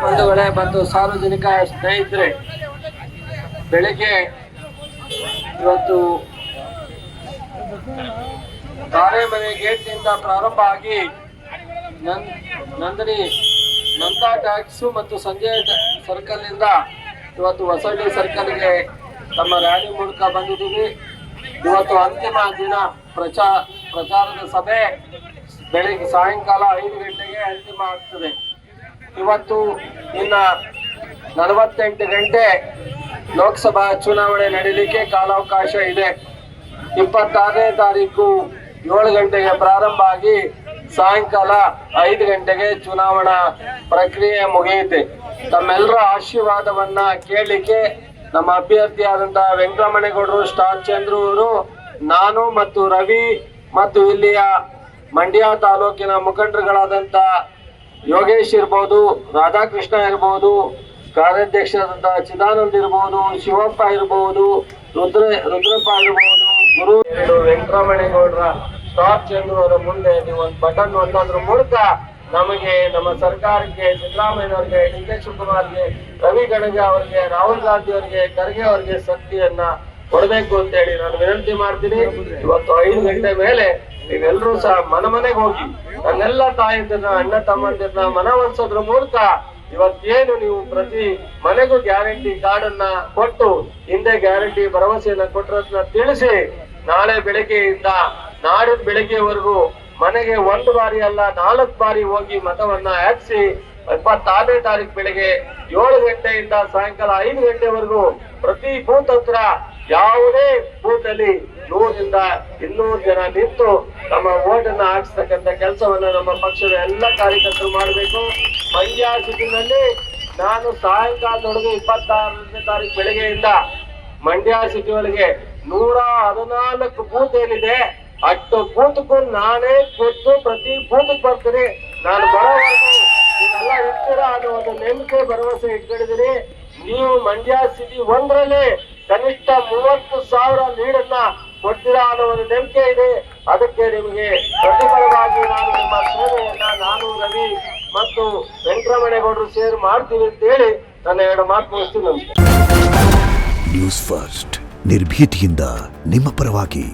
ಬಂಧುಗಳೇ ಮತ್ತು ಸಾರ್ವಜನಿಕ ಸ್ನೇಹಿತರೆ, ಬೆಳಿಗ್ಗೆ ಇವತ್ತು ಕಾರೆಮನೆ ಗೇಟ್ನಿಂದ ಪ್ರಾರಂಭ ಆಗಿ ನಂದಾ ಟ್ಯಾಕ್ಸ್ ಮತ್ತು ಸಂಜಯ್ ಸರ್ಕಲ್ನಿಂದ ಇವತ್ತು ಹೊಸಳ್ಳಿ ಸರ್ಕಲ್ಗೆ ತಮ್ಮ ರ್ಯಾಲಿ ಮೂಲಕ ಬಂದಿದ್ದೀವಿ. ಇವತ್ತು ಅಂತಿಮ ದಿನ ಪ್ರಚಾರದ ಸಭೆ ಬೆಳಿಗ್ಗೆ ಸಾಯಂಕಾಲ 5 ಗಂಟೆಗೆ ಅಂತಿಮ ಆಗ್ತದೆ. ಇವತ್ತು ಇನ್ನ 48 ಗಂಟೆ ಲೋಕಸಭಾ ಚುನಾವಣೆ ನಡೀಲಿಕ್ಕೆ ಕಾಲಾವಕಾಶ ಇದೆ. 26ನೇ ತಾರೀಕು 7 ಗಂಟೆಗೆ ಪ್ರಾರಂಭ ಆಗಿ ಸಾಯಂಕಾಲ 5 ಗಂಟೆಗೆ ಚುನಾವಣಾ ಪ್ರಕ್ರಿಯೆ ಮುಗಿಯುತ್ತೆ. ತಮ್ಮೆಲ್ಲರ ಆಶೀರ್ವಾದವನ್ನ ಕೇಳಲಿಕ್ಕೆ ನಮ್ಮ ಅಭ್ಯರ್ಥಿಯಾದಂತಹ ವೆಂಕಟರಮಣೇಗೌಡರು, ಸ್ಟಾರ್ ಚಂದ್ರು ಅವರು, ನಾನು ಮತ್ತು ರವಿ ಮತ್ತು ಇಲ್ಲಿಯ ಮಂಡ್ಯ ತಾಲೂಕಿನ ಮುಖಂಡರುಗಳಾದಂಥ ಯೋಗೇಶ್ ಇರ್ಬೋದು, ರಾಧಾಕೃಷ್ಣ ಇರ್ಬೋದು, ಕಾರ್ಯಾಧ್ಯಕ್ಷರಾದಂತಹ ಚಿದಾನಂದ್ ಇರ್ಬೋದು, ಶಿವಪ್ಪ ಇರ್ಬೋದು, ರುದ್ರಪ್ಪ ಇರ್ಬೋದು, ಗುರು ವೆಂಕಟರಮಣೇಗೌಡರ, ಸ್ಟಾರ್ ಚಂದ್ರು ಅವರ ಮುಂದೆ ನೀವು ಒಂದು ಬಟನ್ ಒತ್ತೋದ್ರ ಮೂಲಕ ನಮಗೆ, ನಮ್ಮ ಸರ್ಕಾರಕ್ಕೆ, ಸಿದ್ದರಾಮಯ್ಯನವ್ರಿಗೆ, ಡಿ ಕೆ ಶಿವಕುಮಾರ್ಗೆ, ರವಿ ಗಣಗ ಅವರಿಗೆ, ರಾಹುಲ್ ಗಾಂಧಿ ಅವರಿಗೆ, ಖರ್ಗೆ ಅವರಿಗೆ ಶಕ್ತಿಯನ್ನ ಕೊಡಬೇಕು ಅಂತ ಹೇಳಿ ನಾನು ವಿನಂತಿ ಮಾಡ್ತೀನಿ. ಇವತ್ತು 5 ಗಂಟೆ ಮೇಲೆ ನೀವೆಲ್ಲರೂ ಸಹ ಮನೆಗೆ ಹೋಗಿ ನನ್ನೆಲ್ಲ ತಾಯಂದಿರನ್ನ, ಅಣ್ಣ ತಮ್ಮಂದಿರನ್ನ ಮನವೊಲಿಸೋದ್ರ ಮೂಲಕ ಇವತ್ತೇನು ನೀವು ಪ್ರತಿ ಮನೆಗೂ ಗ್ಯಾರಂಟಿ ಕಾರ್ಡ್ ಅನ್ನ ಕೊಟ್ಟು ಹಿಂದೆ ಗ್ಯಾರಂಟಿ ಭರವಸೆಯನ್ನ ಕೊಟ್ಟರನ್ನ ತಿಳಿಸಿ, ನಾಳೆ ಬೆಳಗ್ಗೆಯಿಂದ ನಾಡಿನ ಬೆಳಗ್ಗೆವರೆಗೂ ಮನೆಗೆ 1 ಬಾರಿ ಅಲ್ಲ 4 ಬಾರಿ ಹೋಗಿ ಮತವನ್ನ ಹಾಕಿಸಿ 26ನೇ ತಾರೀಕು ಬೆಳಗ್ಗೆ 7 ಗಂಟೆಯಿಂದ ಸಾಯಂಕಾಲ 5 ಗಂಟೆವರೆಗೂ ಪ್ರತಿ ಬೂತ್ ಹತ್ರ ಯಾವುದೇ ಬೂತ್ ಅಲ್ಲಿ 100ರಿಂದ 200 ಜನ ನಿಂತು ತಮ್ಮ ವೋಟ್ ಅನ್ನ ಹಾಕಿಸ್ತಕ್ಕಂಥ ಕೆಲಸವನ್ನ ನಮ್ಮ ಪಕ್ಷದ ಎಲ್ಲ ಕಾರ್ಯಕರ್ತರು ಮಾಡಬೇಕು. ಮಂಡ್ಯ ಸಿಟಿನಲ್ಲಿ ನಾನು ಸಾಯಂಕಾಲದೊಳಗೆ 26ನೇ ತಾರೀಕು ಬೆಳಗ್ಗೆಯಿಂದ ಮಂಡ್ಯ ಸಿಟಿ ಒಳಗೆ 114 ಬೂತ್ ಏನಿದೆ ಅಷ್ಟು ಬೂತ್ಗೂ ನಾನೇ ಕೊಟ್ಟು ಪ್ರತಿ ಬೂತ್ ಬರ್ತೀನಿ. ನಾನು ಬರೋವರೆಗೂ ನೀವೆಲ್ಲ ಇರ್ತೀರಾ ಅನ್ನೋ ಒಂದು ನಂಬಿಕೆ ಭರವಸೆ ಇಟ್ಕೊಂಡಿದ್ದೀನಿ. ನೀವು ಮಂಡ್ಯ ಸಿಟಿ 1ರಲ್ಲಿ ಕನಿಷ್ಠ 30,000 ಲೀಡನ್ನ ಕೊಡ್ತೀರಾ ಅನ್ನೋ ಒಂದು ನಂಬಿಕೆ ಇದೆ. ಅದಕ್ಕೆ ನಿಮಗೆ ಪ್ರತಿಫಲವಾಗಿ ನಾನು ನಿಮ್ಮ ಸೇವೆಯನ್ನ ನಾನು, ರವಿ ಮತ್ತು ವೆಂಕಟರಮಣೇಗೌಡರು ಸೇರಿ ಮಾಡ್ತೀವಿ ಅಂತ ಹೇಳಿ ನನ್ನ 2 ಮಾತು ಮುಗಿಸ್ತೀನಿ. ನ್ಯೂಸ್ ಫಸ್ಟ್, ನಿರ್ಭೀತಿಯಿಂದ ನಿಮ್ಮ ಪರವಾಗಿ.